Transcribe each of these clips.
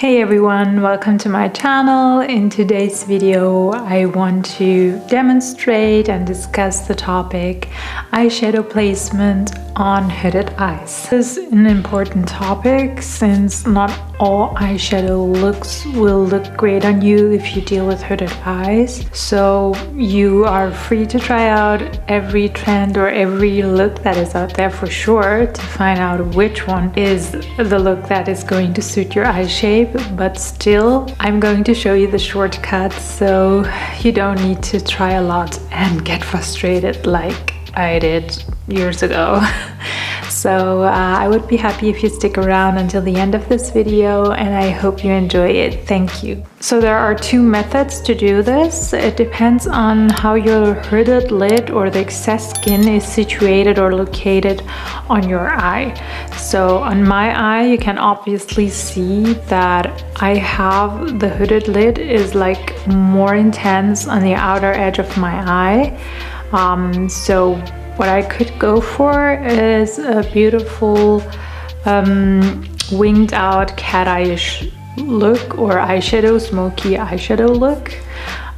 Hey everyone, welcome to my channel. In today's video I want to demonstrate and discuss the topic eyeshadow placement on hooded eyes. This is an important topic since not all eyeshadow looks will look great on you if you deal with hooded eyes. So you are free to try out every trend or every look that is out there for sure to find out which one is the look that is going to suit your eye shape. But still, I'm going to show you the shortcuts so you don't need to try a lot and get frustrated like I did years ago. So I would be happy if you stick around until the end of this video, and I hope you enjoy it. Thank you. So there are two methods to do this. It depends on how your hooded lid or the excess skin is situated or located on your eye. So on my eye, you can obviously see that I have the hooded lid is like more intense on the outer edge of my eye. So what I could go for is a beautiful winged out cat eye-ish look or eyeshadow, smoky eyeshadow look.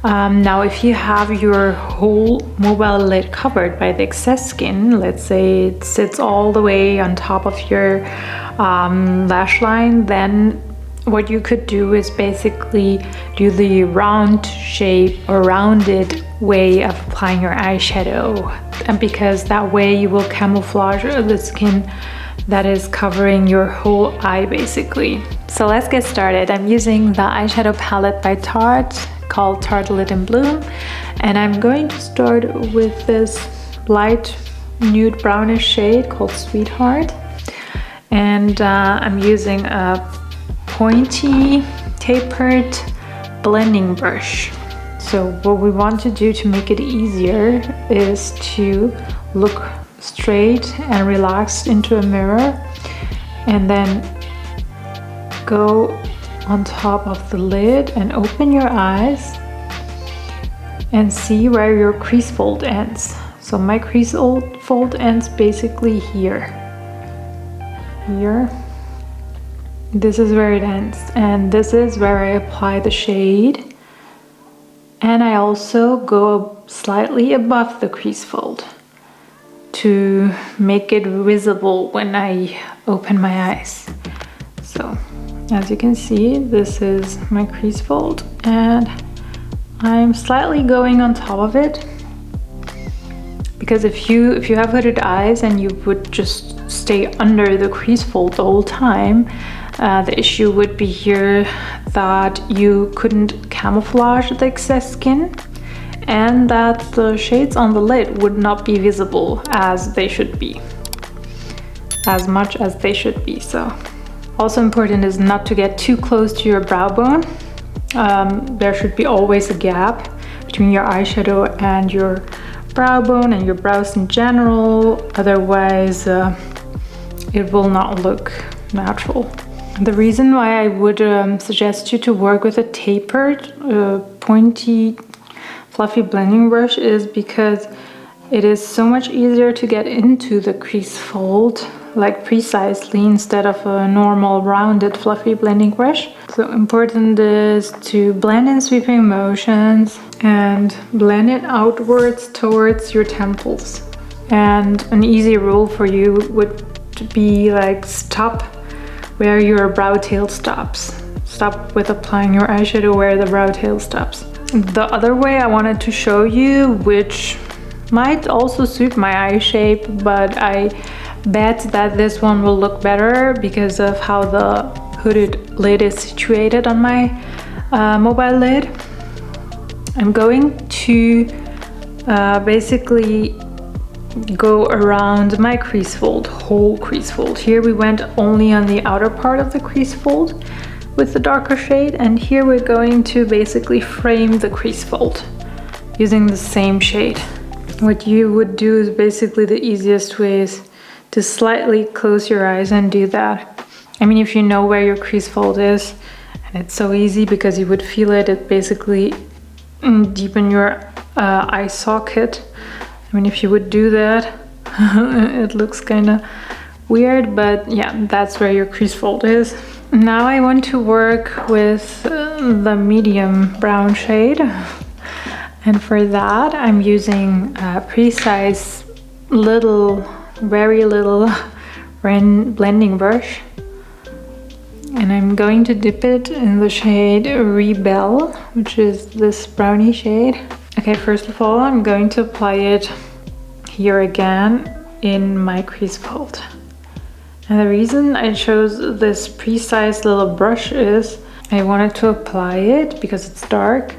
Now if you have your whole mobile lid covered by the excess skin, let's say it sits all the way on top of your lash line, then what you could do is basically do the round shape or rounded way of applying your eyeshadow, and because that way you will camouflage the skin that is covering your whole eye basically. So let's get started. I'm using the eyeshadow palette by Tarte called Tarte Lit in Bloom, and I'm going to start with this light nude brownish shade called Sweetheart, and I'm using a pointy tapered blending brush. So what we want to do to make it easier is to look straight and relaxed into a mirror and then go on top of the lid and open your eyes and see where your crease fold ends. So my crease fold ends basically here. This is where it ends, and this is where I apply the shade, and I also go slightly above the crease fold to make it visible when I open my eyes. So as you can see, this is my crease fold and I'm slightly going on top of it, because if you have hooded eyes and you would just stay under the crease fold the whole time, the issue would be here that you couldn't camouflage the excess skin and that the shades on the lid would not be visible as they should be, as much as they should be. So also important is not to get too close to your brow bone. There should be always a gap between your eyeshadow and your brow bone and your brows in general, otherwise it will not look natural. The reason why I would suggest you to work with a tapered, pointy, fluffy blending brush is because it is so much easier to get into the crease fold, like precisely, instead of a normal rounded fluffy blending brush. So important is to blend in sweeping motions and blend it outwards towards your temples. And an easy rule for you would be like stop where your brow tail stops. Stop with applying your eyeshadow where the brow tail stops. The other way I wanted to show you, which might also suit my eye shape, but I bet that this one will look better because of how the hooded lid is situated on my mobile lid. I'm going to basically go around my crease fold, whole crease fold. Here we went only on the outer part of the crease fold with the darker shade, and here we're going to basically frame the crease fold using the same shade. What you would do is basically the easiest way is to slightly close your eyes and do that. I mean, if you know where your crease fold is, and it's so easy because you would feel it basically deep in your eye socket. I mean, if you would do that, it looks kind of weird, but yeah, that's where your crease fold is. Now I want to work with the medium brown shade, and for that I'm using a precise very little blending brush, and I'm going to dip it in the shade Rebel, which is this brownie shade. Okay, first of all I'm going to apply it here again in my crease fold. And the reason I chose this precise little brush is I wanted to apply it because it's dark,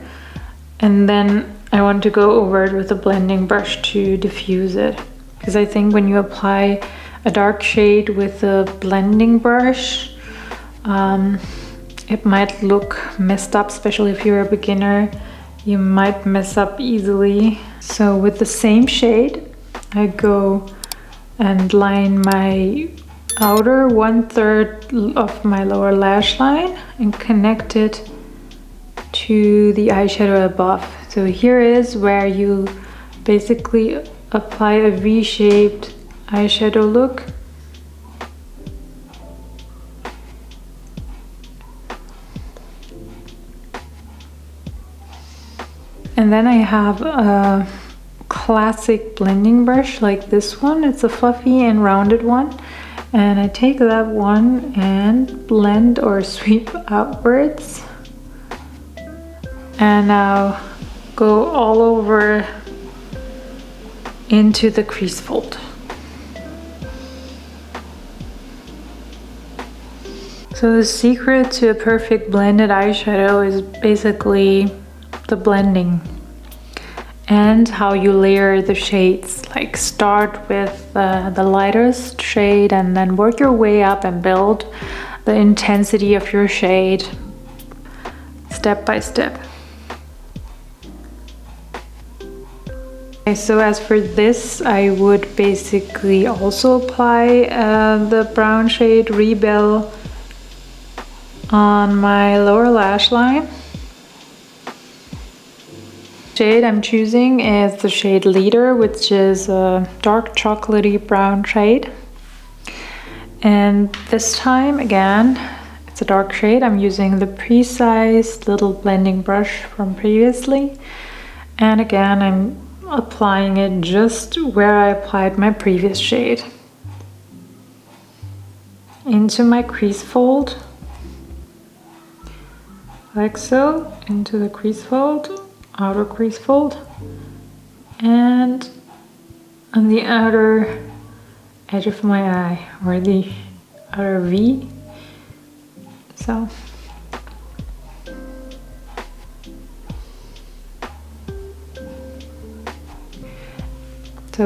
and then I want to go over it with a blending brush to diffuse it. Because I think when you apply a dark shade with a blending brush, it might look messed up, especially if you're a beginner. You might mess up easily. So with the same shade, I go and line my outer 1/3 of my lower lash line and connect it to the eyeshadow above. So here is where you basically apply a V-shaped eyeshadow look. And then I have a classic blending brush like this one. It's a fluffy and rounded one. And I take that one and blend or sweep outwards. And now go all over into the crease fold. So the secret to a perfect blended eyeshadow is basically the blending and how you layer the shades. Like start with the lightest shade and then work your way up and build the intensity of your shade step by step. Okay, so as for this, I would basically also apply the brown shade Rebel on my lower lash line. Shade I'm choosing is the shade Leader, which is a dark chocolatey brown shade. And this time, again, it's a dark shade. I'm using the precise little blending brush from previously. And again, I'm applying it just where I applied my previous shade. Into my crease fold. Like so, into the crease fold. Outer crease fold, and on the outer edge of my eye, or the outer V. So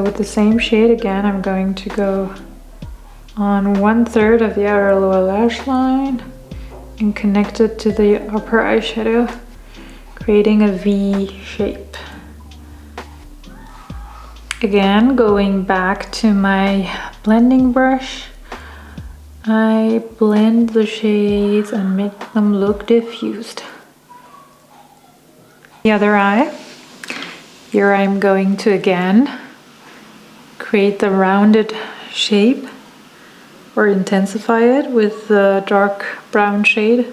with the same shade again, I'm going to go on 1/3 of the outer lower lash line and connect it to the upper eyeshadow, creating a V shape. Again, going back to my blending brush, I blend the shades and make them look diffused. The other eye, here I'm going to again create the rounded shape or intensify it with the dark brown shade.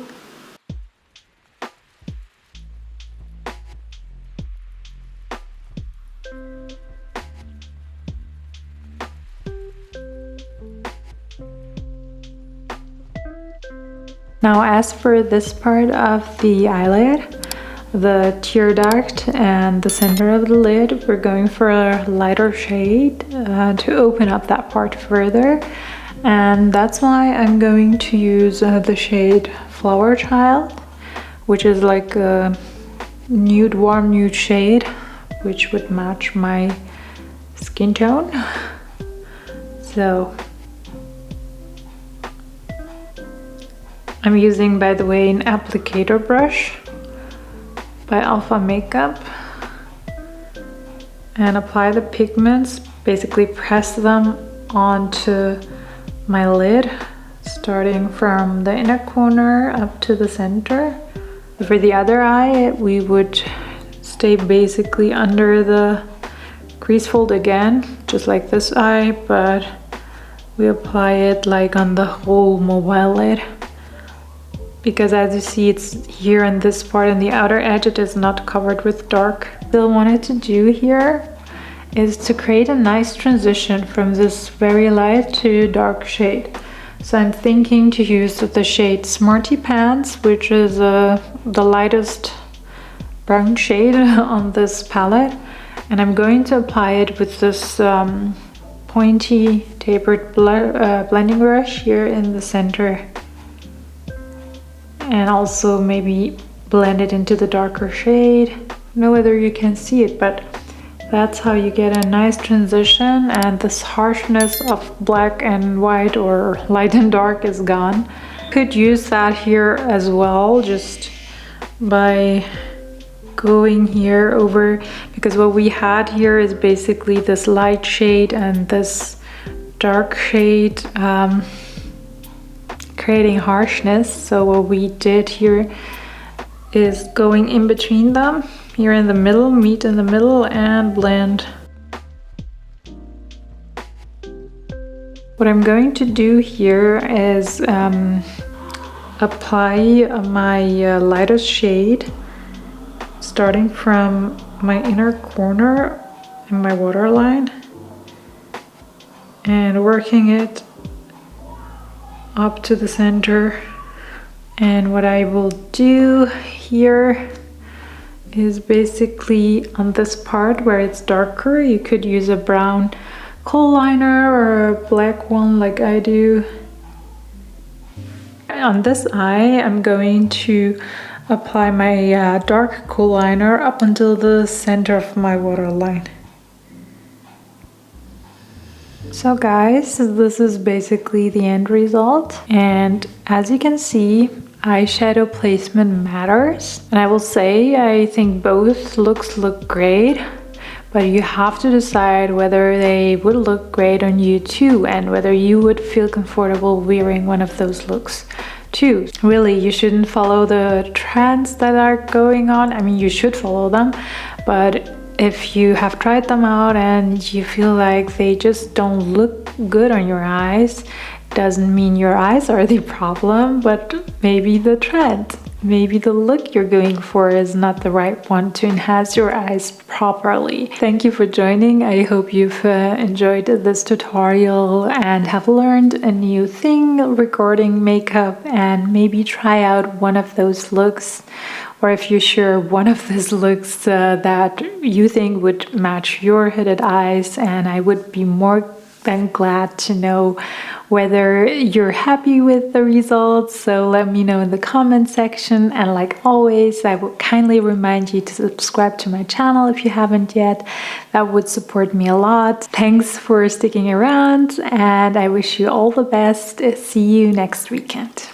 Now as for this part of the eyelid, the tear duct and the center of the lid, we're going for a lighter shade to open up that part further. And that's why I'm going to use the shade Flower Child, which is like a warm nude shade, which would match my skin tone. So I'm using, by the way, an applicator brush by Alpha Makeup, and apply the pigments, basically press them onto my lid, starting from the inner corner up to the center. For the other eye, we would stay basically under the crease fold again, just like this eye, but we apply it like on the whole mobile lid. because as you see, it's here in this part and the outer edge, it is not covered with dark. What I wanted to do here is to create a nice transition from this very light to dark shade. So I'm thinking to use the shade Smarty Pants, which is the lightest brown shade on this palette, and I'm going to apply it with this pointy tapered blending brush here in the center, and also maybe blend it into the darker shade. I don't know whether you can see it, but that's how you get a nice transition, and this harshness of black and white or light and dark is gone. Could use that here as well, just by going here over, because what we had here is basically this light shade and this dark shade creating harshness. So what we did here is going in between them, here in the middle, meet in the middle and blend. What I'm going to do here is apply my lightest shade, starting from my inner corner in my waterline and working it up to the center. And what I will do here is basically on this part where it's darker, you could use a brown kohl liner or a black one like I do. On this eye, I'm going to apply my dark kohl liner up until the center of my waterline. So guys, this is basically the end result, and as you can see, eyeshadow placement matters. And I will say, I think both looks look great, but you have to decide whether they would look great on you too, and whether you would feel comfortable wearing one of those looks too. Really, you shouldn't follow the trends that are going on. I mean, you should follow them, but if you have tried them out and you feel like they just don't look good on your eyes, doesn't mean your eyes are the problem, but maybe the trend, maybe the look you're going for is not the right one to enhance your eyes properly. Thank you for joining. I hope you've enjoyed this tutorial and have learned a new thing regarding makeup, and maybe try out one of those looks, or if you're sure one of these looks that you think would match your hooded eyes. And I would be more than glad to know whether you're happy with the results, so let me know in the comment section. And like always, I would kindly remind you to subscribe to my channel if you haven't yet. That would support me a lot. Thanks for sticking around, and I wish you all the best. See you next weekend.